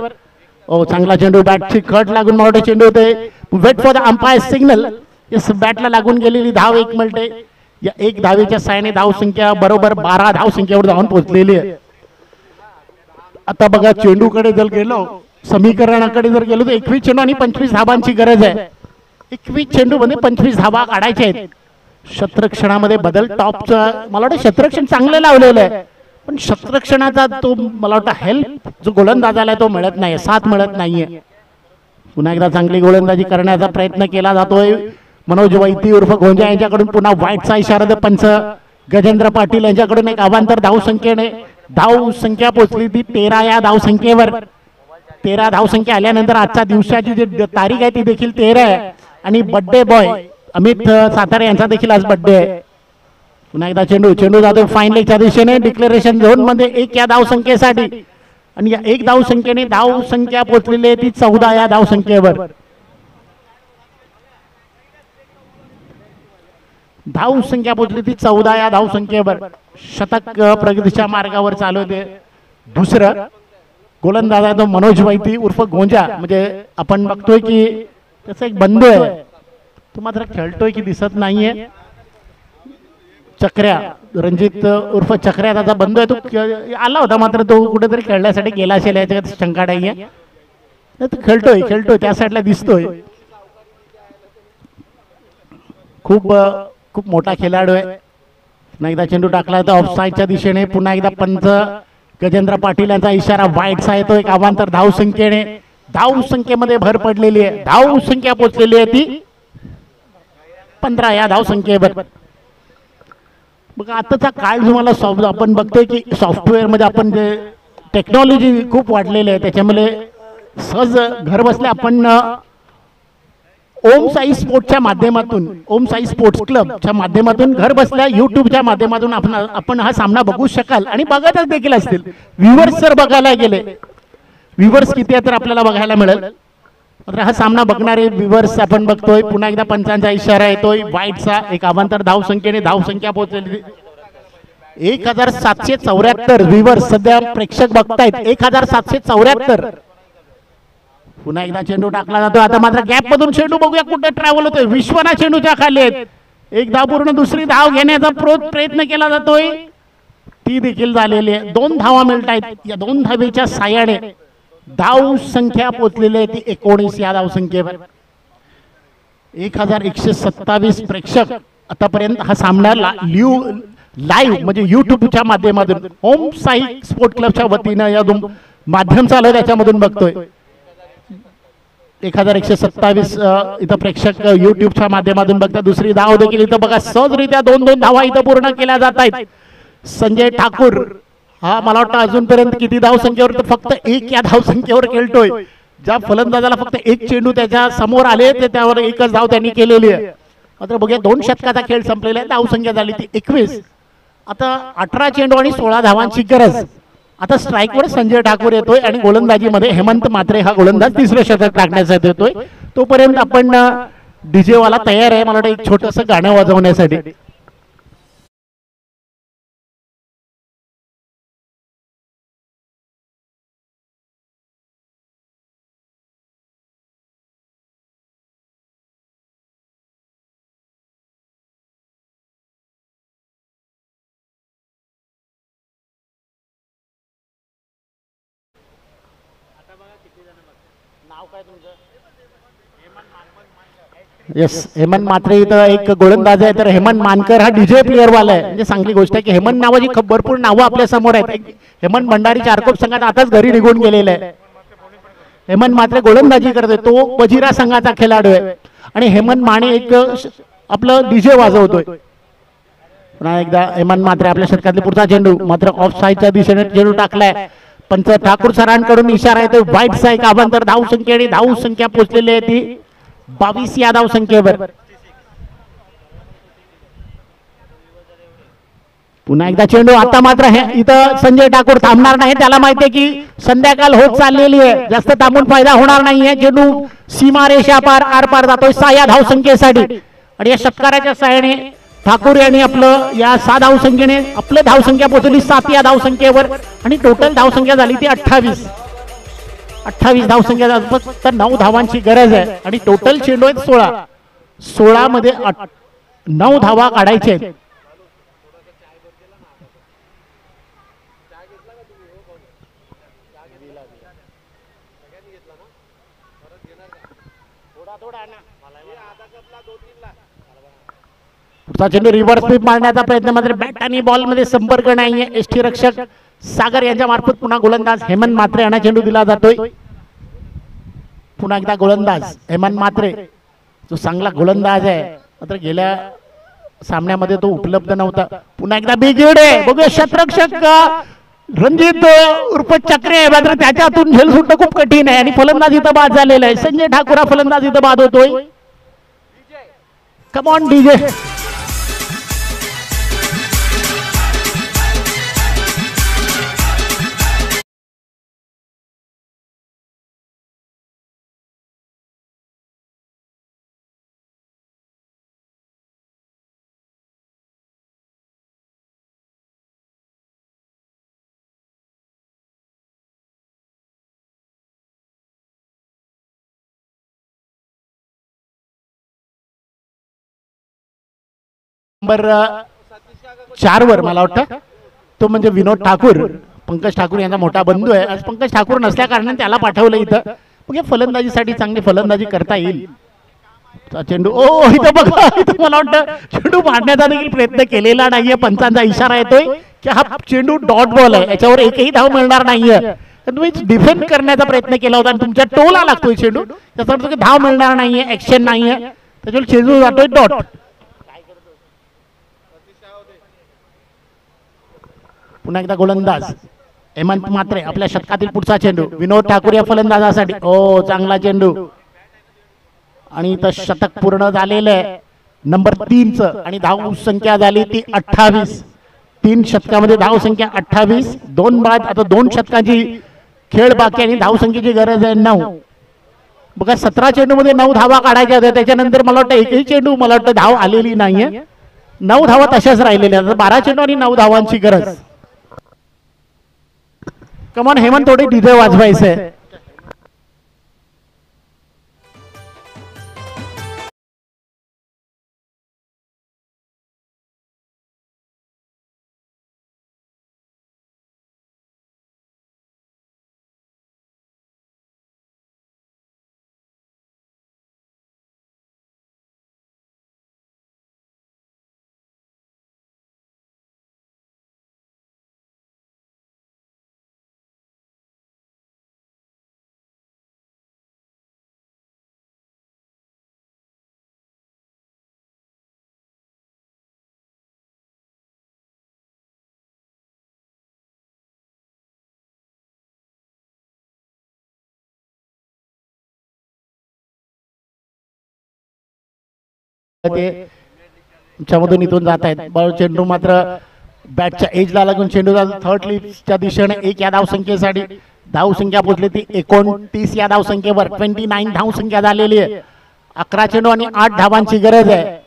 ओ चांगला चेंडू बॅटची कट लागून मोठे चेंडू होते. Wait for the umpire signal. Yes बॅटला लागून गेलेली धाव एक मिळते. या एक धावेच्या साह्याने धावसंख्या बरोबर 12 धावसंख्येवर जाऊन पोहोचलेली आहे. आता बघा चेंडूकडे जर गेलो, समीकरणाकडे जर गेलो तर 21 चेंडू आणि 25 धावांची गरज आहे. 21 चेंडू मध्ये 25 धावा काढायच्या आहेत. क्षेत्ररक्षणामध्ये बदल टॉपचा मला वाटतं क्षेत्ररक्षण चांगलं लावलेलं आहे, पण क्षेत्ररक्षणाचा तो मला वाटतं हेल्प जो गोलंदाजाला तो मिळत नाही, साथ मिळत नाहीये. पुन्हा एकदा चांगली गोलंदाजी करण्याचा प्रयत्न केला जातोय. मनोज वैती उर्फ गोंजा यांच्याकडून पुन्हा व्हाईटचा इशारा. पंच गजेंद्र पाटील यांच्याकडून एक अवांतर धावसंख्येने धावसंख्या पोहोचली ती 13 या धावसंख्येवर. 13 धावसंख्या आल्यानंतर आजच्या दिवसाची जी तारीख आहे ती देखील 13 आहे आणि बर्थडे बॉय अमित सातारे यांचा देखील आज बर्थडे आहे. पुन्हा एकदा चेंडू जातो फाईन लेगच्या दिशेने डिक्लेरेशन झोन मध्ये 1 या धावसंख्येसाठी आणि या एक धावसंख्येने धावसंख्या पोहोचलेली आहे ती 14 या धावसंख्येवर. धावसंख्या पोहोचली ती 14 या धावसंख्येवर. शतक प्रगतीच्या मार्गावर चालू होते. दुसरं गोलंदाज आहे तो मनोज वैती उर्फ गोंजा. म्हणजे आपण बघतोय की त्याचा एक बंधू आहे, तो मात्र खेळतोय की दिसत नाहीये. चक्र्या रणजित उर्फ चक्र्या त्याचा बंधू आहे. तो आला होता मात्र तो कुठेतरी खेळण्यासाठी गेला असेल याच्यात शंका नाहीये. तो खेळतोय त्या साईडला दिसतोय. खूप मोठा खेळाडू आहे. पुन्हा एकदा चेंडू टाकला तर ऑफसाईडच्या दिशेने. पुन्हा एकदा पंच गजेंद्र पाटील यांचा इशारा वाईटचा येतो. एक अवांतर धावसंख्येने धावसंख्येमध्ये भर पडलेली आहे. धावसंख्या पोहोचलेली आहे ती 15 या धावसंख्येवर. मग आताचा काळ तुम्हाला आपण बघतोय की सॉफ्टवेअर मध्ये आपण जे टेक्नॉलॉजी खूप वाढलेली आहे, त्याच्यामुळे सहज घर बसल्या आपण ओम साई स्पोर्ट्सच्या माध्यमातून, ओम साई स्पोर्ट्स क्लबच्या माध्यमातून घर बसल्या युट्यूबच्या माध्यमातून आपण हा सामना बघू शकाल आणि बघतच देखील असतील. व्ह्यूअर्स जर बघायला गेले, व्ह्यूअर्स किती आहे तर आपल्याला बघायला मिळेल. मात्र हा सामना बघणारे व्ह्यूअर्स आपण बघतोय. पुन्हा एकदा पंचांचा इशारा येतोय वाईटचा. एक अवांतर धावसंख्येने धावसंख्या पोहोचलेली 1774 व्ह्यूअर्स सध्या प्रेक्षक बघतायत. 1774. पुन्हा एकदा चेंडू टाकला जातो. आता मात्र गॅप मधून चेंडू बघूया कुठे ट्रॅव्हल होतोय. विश्वनाथ चेंडूच्या खाली आहेत. एक धाव पूर्ण, दुसरी धाव घेण्याचा प्रयत्न केला जातोय, ती देखील झालेली आहे. 2 धावा मिळत आहेत. या 2 धावेच्या साह्याने धाव संख्या पोचलेली आहे ती 19 या धाव संख्येवर. 1127 प्रेक्षक आतापर्यंत हा सामना लाईव्ह म्हणजे युट्यूबच्या माध्यमातून ओम साई स्पोर्ट क्लबच्या वतीनं या माध्यम चालू आहे त्याच्यामधून बघतोय. 1127 इथं प्रेक्षक युट्यूबच्या माध्यमातून बघतात. दुसरी धाव देखील इथं बघा सहजरित्या 2-2 धावा इथं पूर्ण केल्या जात आहेत. संजय ठाकूर हा मला वाटतं अजूनपर्यंत किती धाव संख्येवर, तर फक्त 1 या धाव संख्येवर खेळतोय. ज्या फलंदाजाला फक्त 1 चेंडू त्याच्या समोर आले ते त्यावर 1च धाव त्यांनी केलेली आहे. मात्र बघूया 2 षटकाचा खेळ संपलेला आहे. धाव संख्या झाली ती 21. आता 18 चेंडू आणि 16 धावांची गरज. आता स्ट्राईकवर संजय ठाकूर येतोय आणि गोलंदाजीमध्ये हेमंत म्हात्रे हा गोलंदाज 3रं षटक टाकण्यासाठी येतोय. तोपर्यंत आपण डीजे वाला तयार आहे मला वाटतं एक छोटंसं गाणं वाजवण्यासाठी. येस, हेमंत म्हात्रे इथं एक गोलंदाज आहे. तर हेमंत मानकर हा डीजे प्लेअर वाला आहे. म्हणजे चांगली गोष्ट आहे की हेमंत नावाची भरपूर नावं आपल्या समोर आहेत. हेमंत भंडारी चारकोप संघात आताच घरी निघून गेलेला आहे. हेमंत म्हात्रे गोलंदाजी करतोय, तो वजिरा संघाचा खेळाडू आहे. आणि हेमंत माने एक आपलं डीजे वाजवतोय. पुन्हा एकदा हेमंत म्हात्रे आपल्या षटकातले पुढचा चेंडू मात्र ऑफ साईडच्या दिशेने चेंडू टाकलाय. पंच ठाकूर सरांकडून इशारा येतोय वाईट साईड. अवांतर धाव संख्या आणि धाव संख्या पोहोचलेली आहे ती 22 या धाव संख्येवर. पुन्हा एकदा चेंडू. आता मात्र इथं संजय ठाकूर थांबणार नाही. त्याला माहिती आहे की संध्याकाळ होत चाललेली आहे, जास्त थांबून फायदा होणार नाहीये. चेंडू सीमारेषा पार आरपार जातोय 6 या धाव संख्येसाठी. आणि या षटकाराच्या सहाय्याने ठाकूर यांनी आपलं या 6 धाव संख्येने आपलं धाव संख्या पोहोचली 7 या धाव संख्येवर. आणि टोटल धाव संख्या झाली ती 28 धाव संख्या. फक्त 9 धावांची गरज आहे आणि टोटल चेंडू आहेत 16 मध्ये 9 धावा काढायचे आहेत. पुढचा चेंडू रिव्हर्स स्वीप मारण्याचा प्रयत्न, मात्र बॅट आणि बॉल मध्ये संपर्क नाहीये. एसटी रक्षक सागर यांच्या मार्फत पुन्हा गोलंदाज हेमंत म्हात्रे यांना चेंडू दिला जातोय. पुन्हा एकदा गोलंदाज हेमंत म्हात्रे, जो चांगला गोलंदाज आहे, मात्र गेल्या सामन्यामध्ये तो उपलब्ध नव्हता. पुन्हा एकदा बिग आहे, बघूया शतरक्षक रणजित उर्फ चक्रे आहे, मात्र त्याच्यातून झेल सुटणं खूप कठीण आहे आणि फलंदाज इथं बाद झालेला आहे. संजय ठाकूर हा फलंदाज इथं बाद होतोय. Come on DJ. नंबर 4 वर मला वाटतं तो म्हणजे विनोद ठाकूर, पंकज ठाकूर यांचा मोठा बंधू आहे. आज पंकज ठाकूर नसल्या कारणाने त्याला पाठवलं इथं. मग फलंदाजीसाठी चांगली फलंदाजी करता येईल. चेंडू इथं बघा, इथं मला वाटतं चेंडू मारण्याचा देखील प्रयत्न केलेला नाहीये. पंचांचा इशारा येतोय की हा चेंडू डॉट बॉल आहे, याच्यावर एकही धाव मिळणार नाहीये. तुम्ही डिफेंड करण्याचा प्रयत्न केला होता आणि तुमच्या टोला लागतोय चेंडू, त्याचा अर्थ धाव मिळणार नाहीये, ऍक्शन नाहीये, त्याच्यावर चेंडू जातोय डॉट. पुन्हा एकदा गोलंदाज हेमंत म्हात्रे, आपल्या शतकातील पुढचा चेंडू विनोद ठाकूर या फलंदाजासाठी. ओ चांगला चेंडू आणि इथं शतक पूर्ण झालेलं आहे नंबर 3 चं आणि धाव संख्या झाली ती 28. 3 शतकामध्ये धाव संख्या 28. 2 बाद, आता 2 शतकाची खेळ बाकी आणि धाव संख्येची गरज आहे 9. बघा 17 चेंडू मध्ये 9 धावा काढायच्या होत्या, त्याच्यानंतर मला वाटतं एकही चेंडू मला वाटतं धाव आलेली नाहीये. 9 धावा तशाच राहिलेल्या. 12 चेंडू आणि 9 धावांची गरज. कमॉन हेमंत, थोडे डीजे वाजवायचे. ते तुमच्यामधून इथून जात आहेत. चेंडू मात्र बॅटच्या एजला लागून चेंडू थर्ड लिप्सच्या दिशेने 1 या धाव संख्येसाठी. धाव संख्या पोहोचली ती 29 या धाव संख्येवर. 29 धाव संख्या झालेली आहे. 11 चेंडू आणि 8 धावांची गरज आहे.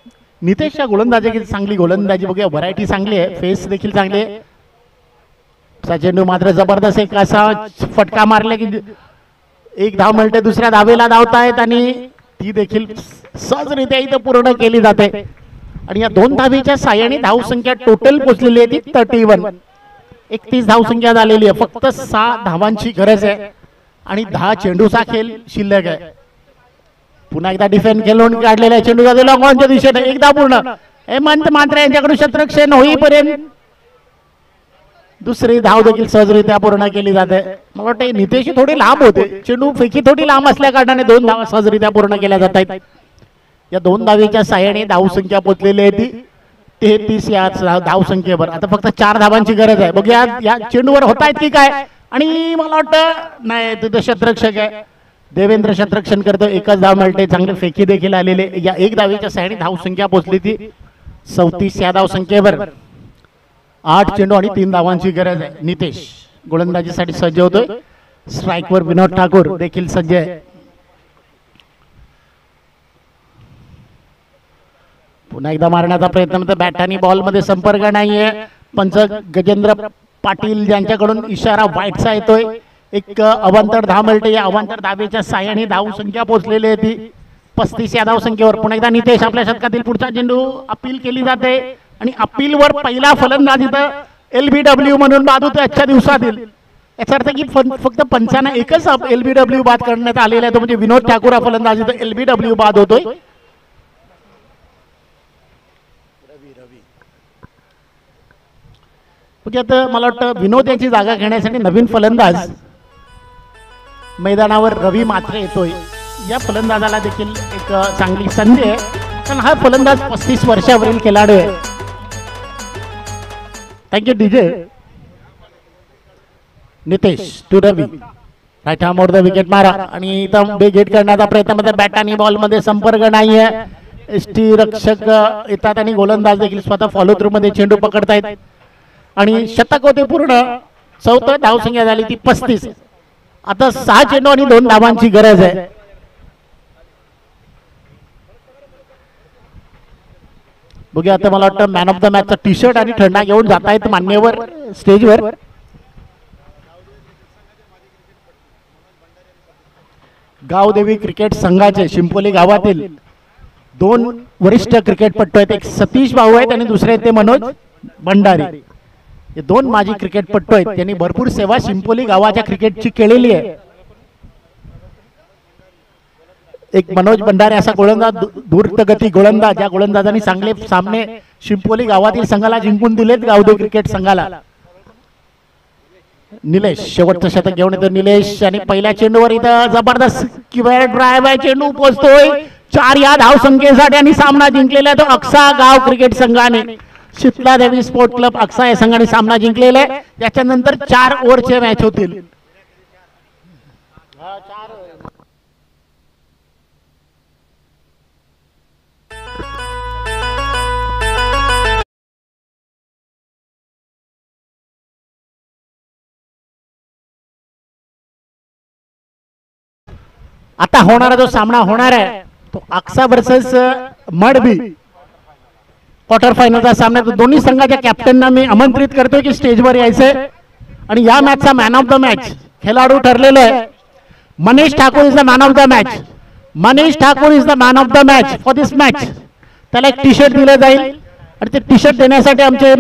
नितेशच्या गोलंदाजी चांगली गोलंदाजी बघूया, व्हरायटी चांगली आहे, फेस देखील चांगली आहे. चेंडू मात्र जबरदस्त एक असा फटका मारला की 1 धाव मिळते, दुसऱ्या धावेला धावतायत आणि ती देखील सहजरित्या इथं पूर्ण केली जाते. आणि या 2 धावेच्या साह्याने धाव संख्या टोटल पोहोचलेली आहे ती 31. 31 धाव संख्या झालेली आहे. फक्त 6 धावांची गरज आहे आणि 10 चेंडूचा खेळ शिल्लक आहे. पुन्हा एकदा डिफेंड खेळून काढलेला आहे. चेंडू जातो लॉंग ऑनच्या दिशेने. एकदा पूर्ण हेमंत म्हात्रे यांच्याकडून क्षेत्ररक्षण होईपर्यंत दुसरी धाव देखील सहजरित्या पूर्ण केली जाते. मला वाटतं नितेश थोडी लांब होते, चेंडू फेकी थोडी लांब असल्या कारणाने 2 धावा सहजरित्या पूर्ण केल्या जात आहेत. या 2 धावेच्या साह्याने धाव संख्या पोहोचलेली आहे ती 33 या धाव संख्येवर. आता फक्त 4 धावांची गरज आहे. बघूया या चेंडूवर होत आहेत की काय. आणि मला वाटतं नाही, तिथं क्षेत्ररक्षक आहे, देवेंद्र क्षेत्ररक्षण करतो. 1च धाव मिळते. चांगले फेकी देखील आलेले. या 1 धावेच्या साह्याने धाव संख्या पोहोचली ती 34 या धाव संख्येवर. 8 चेंडू आणि 3 धावांची गरज आहे. नितेश गोलंदाजीसाठी सज्ज होतोय. स्ट्राईकवर विनोद ठाकूर देखील सज्ज आहे. पुन्हा एकदा मारण्याचा प्रयत्न होता. बॅट आणि बॉल मध्ये संपर्क नाहीये. पंच गजेंद्र पाटील यांच्याकडून इशारा वाईटचा येतोय. एक अवांतर धाव मिळते. या अवांतर धावेच्या साह्याने धाव संख्या पोहोचलेली आहे ती 35 या धाव संख्येवर. पुन्हा एकदा नितेश, आपल्या शतकातील पुढचा चेंडू अपील केली जाते आणि अपील वर पहिला फलंदाज इथं LBW म्हणून बाद होतोय आजच्या दिवसातील. याचा अर्थ की फक्त पंचांना एकच LBW बाद करण्यात आलेला आहे, तो म्हणजे विनोद ठाकूर हा फलंदाज इथं LBW बाद होतोय. म्हणजे आता मला वाटतं विनोद यांची जागा घेण्यासाठी नवीन फलंदाज मैदानावर रवी म्हात्रे येतोय. या फलंदाजाला देखील एक चांगली संधी आहे, कारण हा फलंदाज 35 वर्षावरील खेळाडू आहे. Thank you DJ. Nitesh to Ravi, right hand over the wicket मारा. आणि इथं बेगेट करण्याचा प्रयत्न मध्ये बॅट आणि बॉल मध्ये संपर्क नाहीये. एसटी रक्षक येतात आणि गोलंदाज देखील स्वतः फॉलो थ्रू मध्ये चेंडू पकडतायत आणि शतक होते पूर्ण. 4 धाव संख्या झाली ती 35. आता 6 चेंडू आणि 2 धावांची गरज आहे. बघूया आता, मला वाटतं मॅन ऑफ द मॅचचा टी शर्ट आणि थंडा घेऊन जात आहेत मान्यवर स्टेजवर. गावदेवी क्रिकेट संघाचे शिंपोली गावातील 2 वरिष्ठ क्रिकेटपटू आहेत. एक सतीश भाऊ आहेत आणि दुसरे ते मनोज भंडारी. हे 2 माजी क्रिकेटपटू आहेत. त्यांनी भरपूर सेवा शिंपोली गावाच्या क्रिकेटची केलेली आहे. एक मनोज भंडारे असा गोलंदाज, द्रुतगती गोलंदाज, ज्या गोलंदाजांनी चांगले सामने शिंपोली गावातील संघाला जिंकून दिलेत गावदेवी क्रिकेट संघाला. निलेश शेवटचं शतक घेऊन येतो निलेश आणि पहिल्या चेंडूवर इथं जबरदस्त किंवा ड्राइव्ह आहे. चेंडू पोहोचतोय 4 या धाव संख्येसाठी आणि सामना जिंकलेला तो अक्सा गाव क्रिकेट संघाने. शीतला देवी स्पोर्ट क्लब अक्सा या संघाने सामना जिंकलेला आहे. याच्यानंतर 4 ओव्हरचे मॅच होतील. आता होणारा जो सामना होणार आहे तो अक्सा वर्सेस मडबी क्वार्टर फायनलचा सामना. दोन्ही संघाच्या कॅप्टनना मी आमंत्रित करतोय की स्टेजवर यायचंय. आणि या मॅचचा मॅन ऑफ द मॅच खेळाडू ठरलेला आहे. Manish Thakur is the man of the match. Manish Thakur is the man of the match for this match. त्याला एक टी शर्ट दिलं जाईल आणि ते टी शर्ट देण्यासाठी आमचे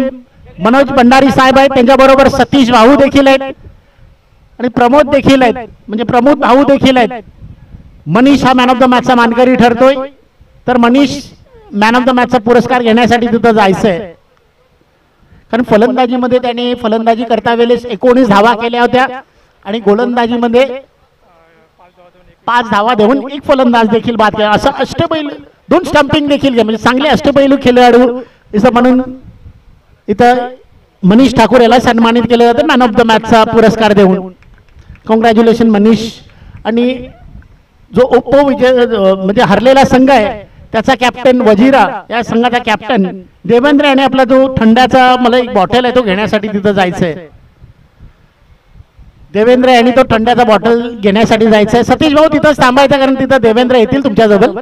मनोज भंडारी साहेब आहेत. त्यांच्याबरोबर सतीश भाऊ देखील आहेत आणि प्रमोद देखील आहेत, म्हणजे प्रमोद भाऊ देखील आहेत. मनीष हा मॅन ऑफ द मॅचचा मानकरी ठरतोय. तर मनीष मॅन ऑफ द मॅचचा पुरस्कार घेण्यासाठी तिथं जायचंय. कारण फलंदाजीमध्ये त्याने फलंदाजी करता वेळेस 19 धावा केल्या होत्या आणि गोलंदाजीमध्ये 5 धावा देऊन एक फलंदाज देखील बाद केला. असं अष्टपैलू 2 स्टंपिंग देखील म्हणजे चांगले अष्टपैलू खेळाडू इथं म्हणून इथं मनीष ठाकूर याला सन्मानित केलं जातं मॅन ऑफ द मॅचचा पुरस्कार देऊन. कॉंग्रॅच्युलेशन मनीष. आणि जो उपविजय म्हणजे हरलेला संघ आहे त्याचा कॅप्टन वजीरा, या संघाचा कॅप्टन देवेंद्र याने आपला जो थंडाचा मला एक बॉटल आहे तो घेण्यासाठी तिथं जायचंय. देवेंद्र यांनी तो थंडाचा बॉटल घेण्यासाठी जायचंय. सतीश भाऊ तिथं थांबायचं कारण तिथं देवेंद्र येतील तुमच्याजवळ.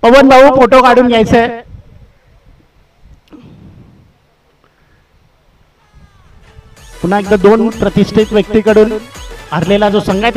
पवन भाऊ फोटो काढून घ्यायचंय. पुन्हा एकदा 2 प्रतिष्ठित व्यक्तीकडून हरलेला जो संघ आहे त्याला